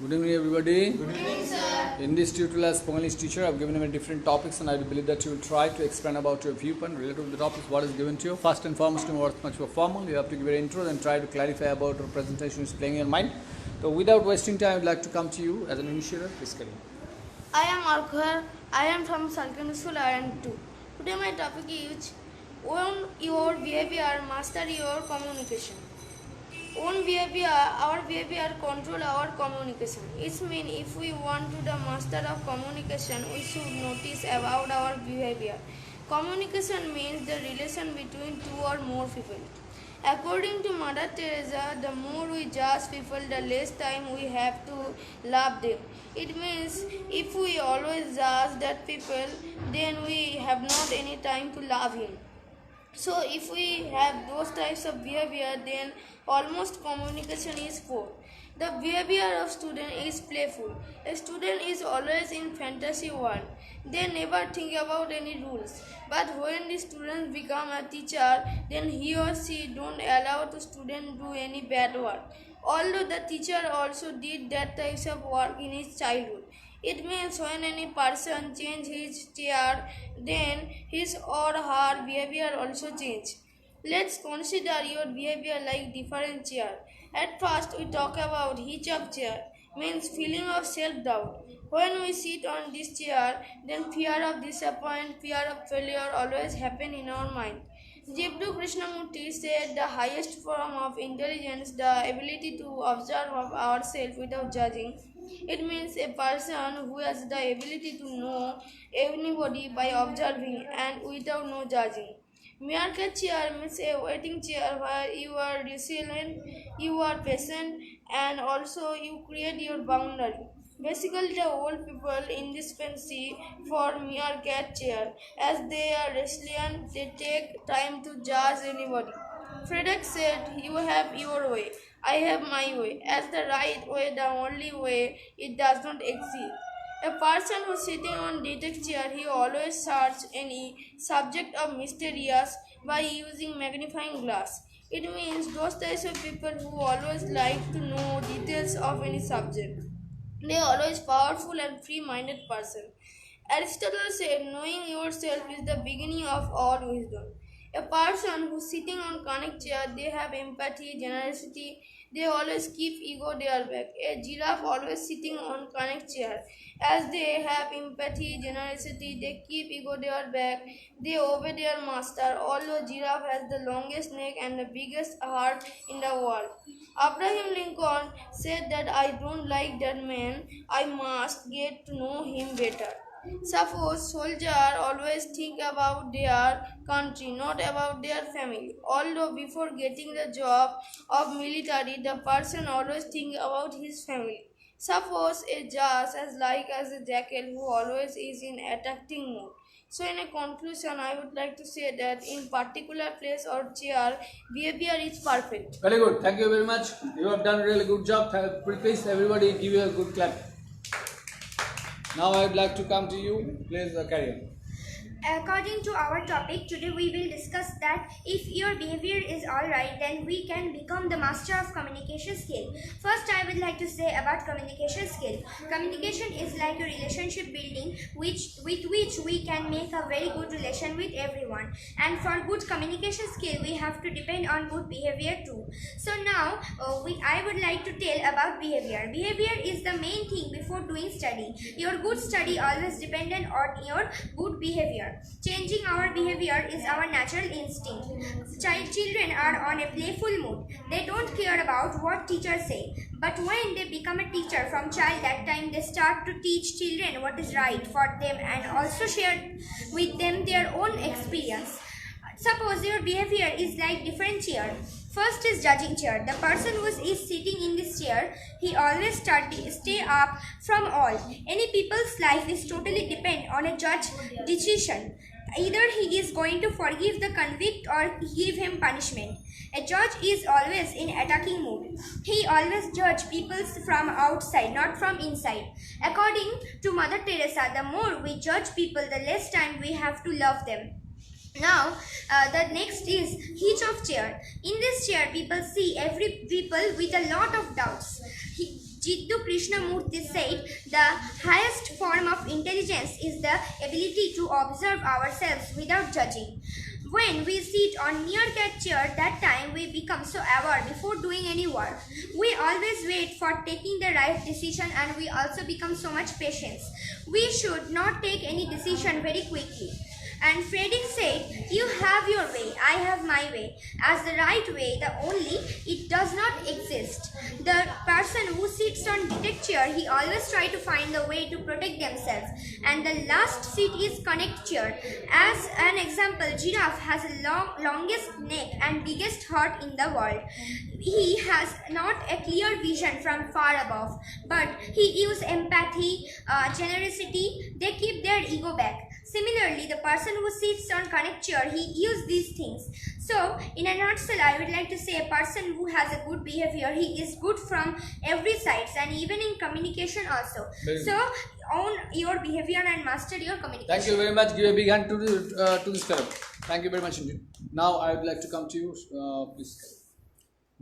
Good evening, everybody. Good evening, sir. In this tutorial, as English teacher, I've given you different topics, and I believe that you will try to explain about your viewpoint related to the topics what is given to you. First and foremost, what's much more formal, you have to give your intro and try to clarify about your presentation is playing in your mind. So, without wasting time, I'd like to come to you as an initiator. Please carry on. I am Howrah. I am from secondary school IN2. Today my topic is own your behavior, master your communication. Own behavior, our behavior control our communication. It means if we want to the master of communication, we should notice about our behavior. Communication means the relation between two or more people. According to Mother Teresa, the more we judge people, the less time we have to love them. It means if we always judge that people, then we have not any time to love him. So if we have those types of behavior, then almost communication is poor. The behavior of student is playful. A student is always in fantasy world. They never think about any rules. But when the student become a teacher, then he or she don't allow the student do any bad work. Although the teacher also did that types of work in his childhood. It means when any person change his chair, then his or her behavior also change. Let's consider your behavior like different chair. At first, we talk about hitch of chair, means feeling of self-doubt. When we sit on this chair, then fear of disappointment, fear of failure always happen in our mind. Jibdu Krishnamurti said the highest form of intelligence, the ability to observe of ourselves without judging. It means a person who has the ability to know anybody by observing and without no judging. Meerkat chair means a waiting chair where you are resilient, you are patient, and also you create your boundary. Basically, the old people in this fancy for meerkat chair, as they are resilient, they take time to judge anybody. Frederick said, "You have your way, I have my way. As the right way, the only way, it does not exist." A person who is sitting on detect chair, he always search any subject of mysterious by using magnifying glass. It means those types of people who always like to know details of any subject. They are always powerful and free-minded person. Aristotle said, knowing yourself is the beginning of all wisdom. A person who's sitting on connect chair, they have empathy, generosity, they always keep ego their back. A giraffe always sitting on connect chair. As they have empathy, generosity, they keep ego their back, they obey their master, although giraffe has the longest neck and the biggest heart in the world. Abraham Lincoln said that I don't like that man, I must get to know him better. Suppose soldiers always think about their country, not about their family. Although before getting the job of military, the person always think about his family. Suppose a judge as a jackal who always is in attacking mood. So in a conclusion, I would like to say that in particular place or chair, behavior is perfect. Very good. Thank you very much. You have done a really good job. Please, everybody, give you a good clap. Now, I would like to come to you. Please carry on. According to our topic, today we will discuss that if your behavior is alright, then we can become the master of communication skill. First, I would like to say about communication skill. Communication is like a relationship building with which we can make a very good relation with everyone. And for good communication skill, we have to depend on good behavior too. So now, I would like to tell about behavior. Behavior is the main thing before doing study. Your good study always dependent on your good behavior. Changing our behavior is our natural instinct. Children are on a playful mood. They don't care about what teachers say. But when they become a teacher from child, that time they start to teach children what is right for them and also share with them their own experience. Suppose your behavior is like different chair. First is judging chair. The person who is sitting in this chair, he always stay up from all. Any people's life is totally depend on a judge decision. Either he is going to forgive the convict or give him punishment. A judge is always in attacking mood. He always judge people from outside, not from inside. According to Mother Teresa, the more we judge people, the less time we have to love them. Now, the next is hitch of chair. In this chair, people see every people with a lot of doubts. Jiddu Krishnamurti said, the highest form of intelligence is the ability to observe ourselves without judging. When we sit on meerkat chair, that time we become so aware before doing any work. We always wait for taking the right decision, and we also become so much patient. We should not take any decision very quickly. And Frederick said, you have your way, I have my way. As the right way, the only, it does not exist. The person who sits on detect chair, he always try to find the way to protect themselves. And the last seat is connect chair. As an example, giraffe has a longest neck and biggest heart in the world. He has not a clear vision from far above, but he uses empathy, generosity, they keep their ego back. Similarly, the person who sits on connect chair, he uses these things. So, in a nutshell, I would like to say a person who has a good behavior, he is good from every side, and even in communication also. So, own your behavior and master your communication. Thank you very much. Give a big hand to this fellow. Thank you very much indeed. Now I would like to come to you. Please.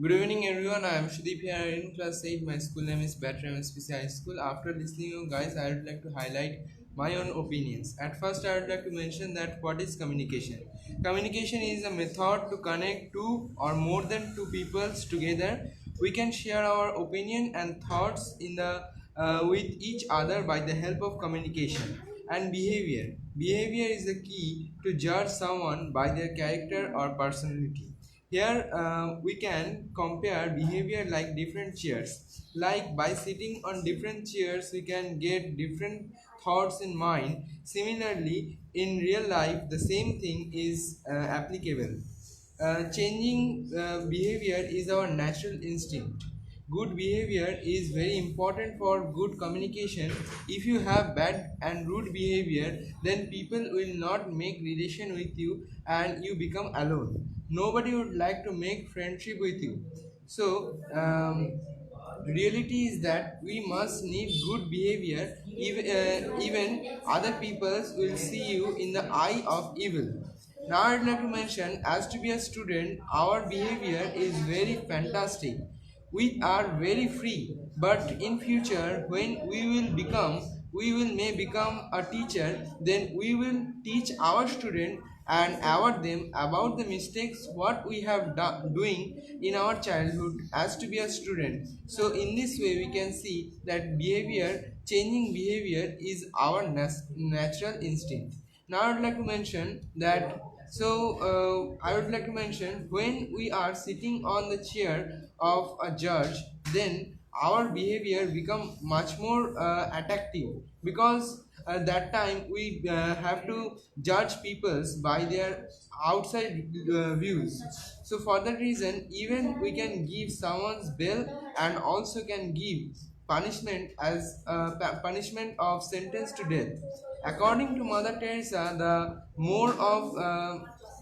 Good evening everyone, I am Shudip here in class 8. My school name is Battery MSPC High School. After listening to you guys, I would like to highlight my own opinions. At first, I would like to mention that what is communication. Communication is a method to connect two or more than two peoples together. We can share our opinion and thoughts with each other by the help of communication. And behavior. Behavior is the key to judge someone by their character or personality. Here we can compare behavior like different chairs. Like by sitting on different chairs, we can get different thoughts in mind. Similarly, in real life, the same thing is applicable. Changing behavior is our natural instinct. Good behavior is very important for good communication. If you have bad and rude behavior, then people will not make relation with you and you become alone. Nobody would like to make friendship with you. So reality is that we must need good behavior. Even other people will see you in the eye of evil. Now I'd like to mention, as to be a student, our behavior is very fantastic. We are very free, but in future when we may become a teacher, then we will teach our student and award them about the mistakes what we have doing in our childhood as to be a student. So in this way we can see that changing behavior is our natural instinct. Now I would like to mention that I would like to mention, when we are sitting on the chair of a judge, then our behavior become much more attractive, because at that time we have to judge peoples by their outside views. So for that reason, even we can give someone's bail and also can give punishment as punishment of sentence to death. According to Mother Teresa,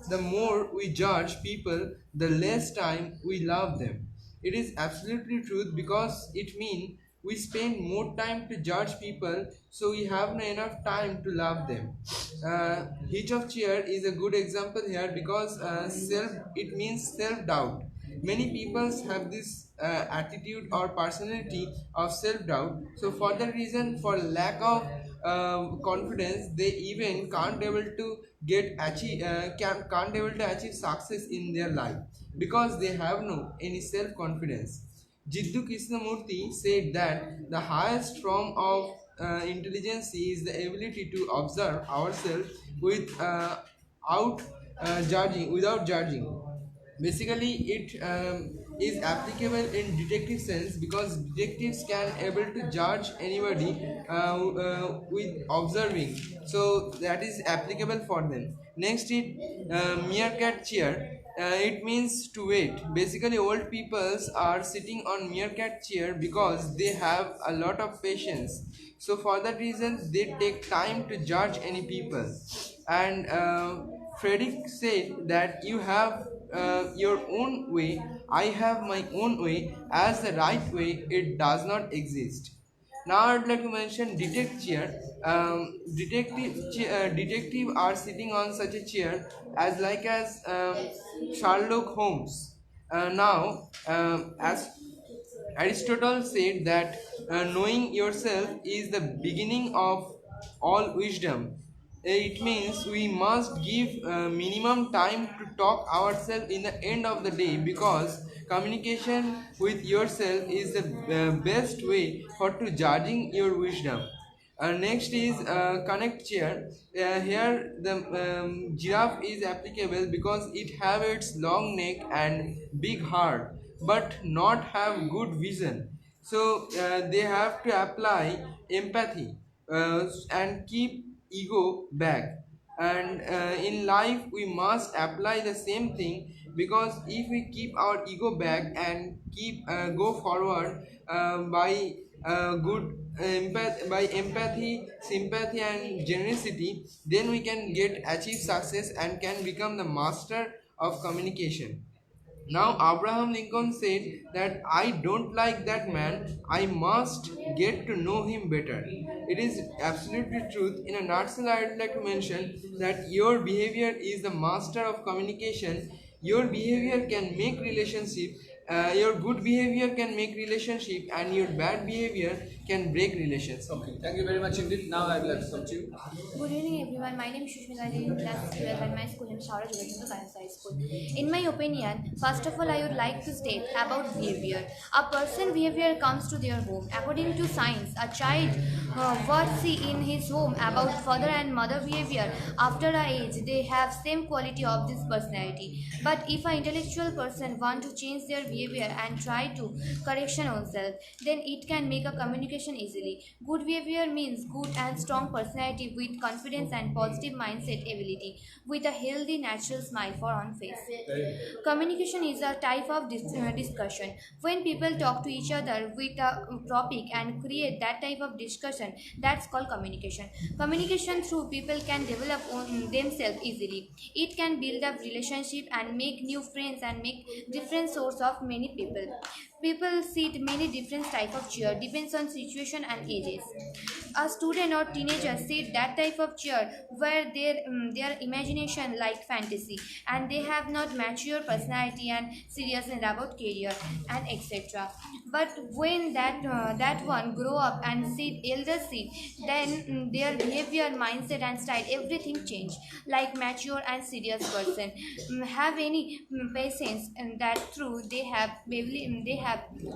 the more we judge people, the less time we love them. It is absolutely truth, because it means we spend more time to judge people, so we have not enough time to love them. Hitch of chair is a good example here, because it means self-doubt. Many people have this attitude or personality of self-doubt. So for that reason, for lack of confidence, they even can't able to can't able to achieve success in their life, because they have no any self-confidence. Jiddu Krishnamurti said that the highest form of intelligence is the ability to observe ourselves without judging. Basically, it is applicable in detective sense, because detectives can able to judge anybody with observing. So that is applicable for them. Next is meerkat chair. It means to wait. Basically, old peoples are sitting on meerkat chair because they have a lot of patience. So for that reason, they take time to judge any people. And Frederick said that you have your own way, I have my own way, as the right way it does not exist. Now I'd like to mention detect chair. Detective are sitting on such a chair as Sherlock Holmes. Now as Aristotle said that knowing yourself is the beginning of all wisdom. It means we must give minimum time to talk ourselves in the end of the day, because communication with yourself is the best way for to judging your wisdom. Next is connect chair. Here the giraffe is applicable because it have its long neck and big heart, but not have good vision. So they have to apply empathy and keep ego back. And in life we must apply the same thing, because if we keep our ego back and keep go forward by good by empathy, sympathy and generosity, then we can get achieve success and can become the master of communication. Now Abraham Lincoln said that I don't like that man, I must get to know him better. It is absolutely truth. In a nutshell, I would like to mention that your behavior is the master of communication. Your behavior can make relationship. Your good behavior can make relationship, and your bad behavior can break relationship. Okay, thank you very much indeed. Now I will have to come to you. Good evening, everyone. My name is Shushmita. I live in class 12 and my school name is Howrah High School. In my opinion, first of all, I would like to state about behavior. A person's behavior comes to their home. According to science, a child what see in his home about father and mother behavior after a age, they have same quality of this personality. But if an intellectual person want to change their behavior and try to correction oneself, then it can make a communication easily. Good behavior means good and strong personality with confidence and positive mindset ability, with a healthy natural smile for on face. Communication is a type of discussion. When people talk to each other with a topic and create that type of discussion, that's called communication. Communication through people can develop themselves easily. It can build up relationship and make new friends and make different source of many people. People sit many different type of chair, depends on situation and ages. A student or teenager sit that type of chair where their imagination like fantasy, and they have not mature personality and seriousness about career and etc. But when that one grow up and sit elder sit, then their behavior, mindset and style, everything change. Like mature and serious person have any patience, and that through they have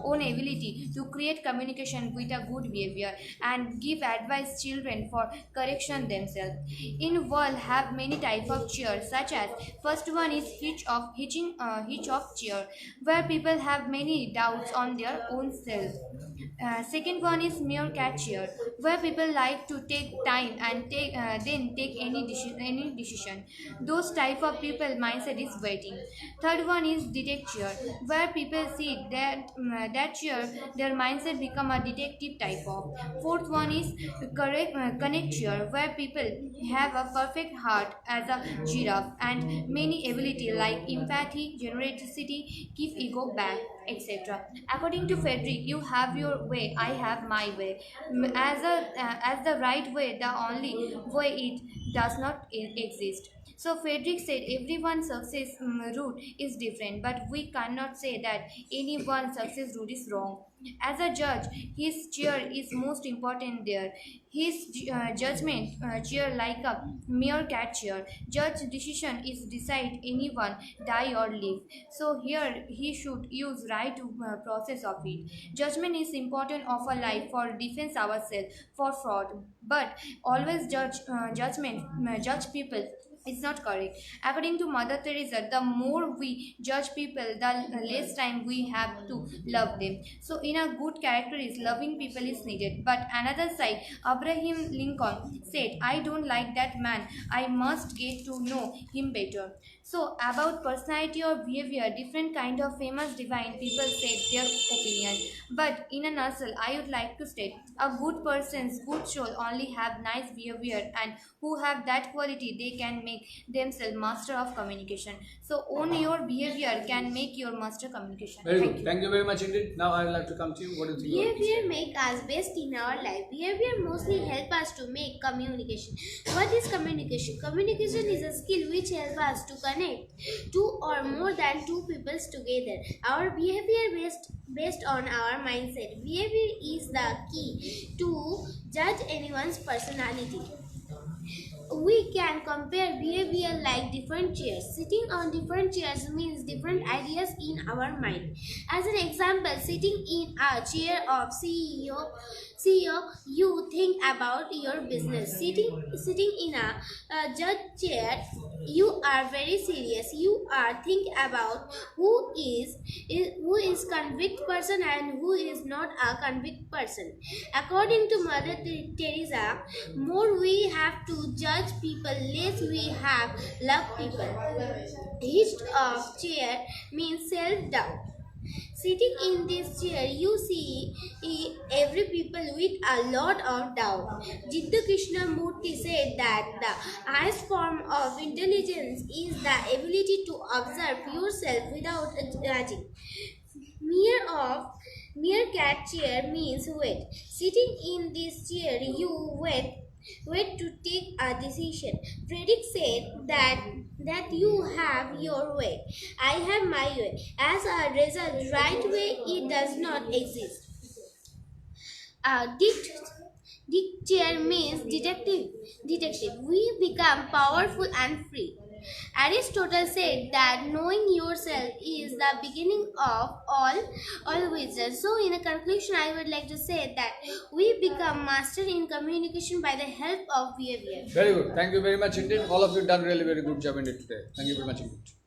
own ability to create communication with a good behavior and give advice children for correction themselves. In world have many type of chair, such as first one is hitch of chair, where people have many doubts on their own self. Second one is mere cat chair, where people like to take time and then take any decision. Those type of people mindset is waiting. Third one is detect chair, where people see that chair their mindset become a detective type of. Fourth one is connect chair, where people have a perfect heart as a giraffe and many ability like empathy, generosity, keep ego back, etc. According to Frederick, you have your way, I have my way. As the right way, the only way it does not exist. So Frederick said everyone's success route is different, but we cannot say that anyone's success route is wrong. As a judge, his chair is most important there. His judgment chair like a mere cat chair. Judge decision is decide anyone die or live. So here he should use right process of it. Judgment is important of a life for defense ourselves for fraud, but always judge people. It's not correct. According to Mother Teresa, the more we judge people, the less time we have to love them. So in a good character is loving people is needed. But another side, Abraham Lincoln said, I don't like that man, I must get to know him better. So about personality or behavior, different kind of famous divine people said their opinion. But in a nutshell, I would like to state a good person's good soul only have nice behavior, and who have that quality they can make themselves master of communication. So own your behavior can make your master communication. Very good. Thank you very much indeed. Now I would like to come to you. What do you think? Behavior make us best in our life. Behavior mostly help us to make communication. What is communication? Communication is a skill which helps us to connect two or more than two peoples together. Our behavior based on our mindset. Behavior is the key to judge anyone's personality. We can compare behavior like different chairs. Sitting on different chairs means different ideas in our mind. As an example, sitting in a chair of CEO, you think about your business. Sitting in a judge chair, you are very serious. You are thinking about who is convict person and who is not a convict person. According to Mother Teresa, more we have to judge people, less we have love people. Hitched of chair means self-doubt. Sitting in this chair, you see every people with a lot of doubt. Jiddu Krishnamurti said that the highest form of intelligence is the ability to observe yourself without judging. Mere cat chair means wait. Sitting in this chair, you wait to take a decision. Frederick said that you have your way, I have my way. As a result, right way it does not exist. Dick chair means detective. We become powerful and free. Aristotle said that knowing yourself is the beginning of all wisdom. So, in a conclusion, I would like to say that we become master in communication by the help of behavior. Very good. Thank you very much indeed. All of you done really very good job in it today. Thank you very much indeed.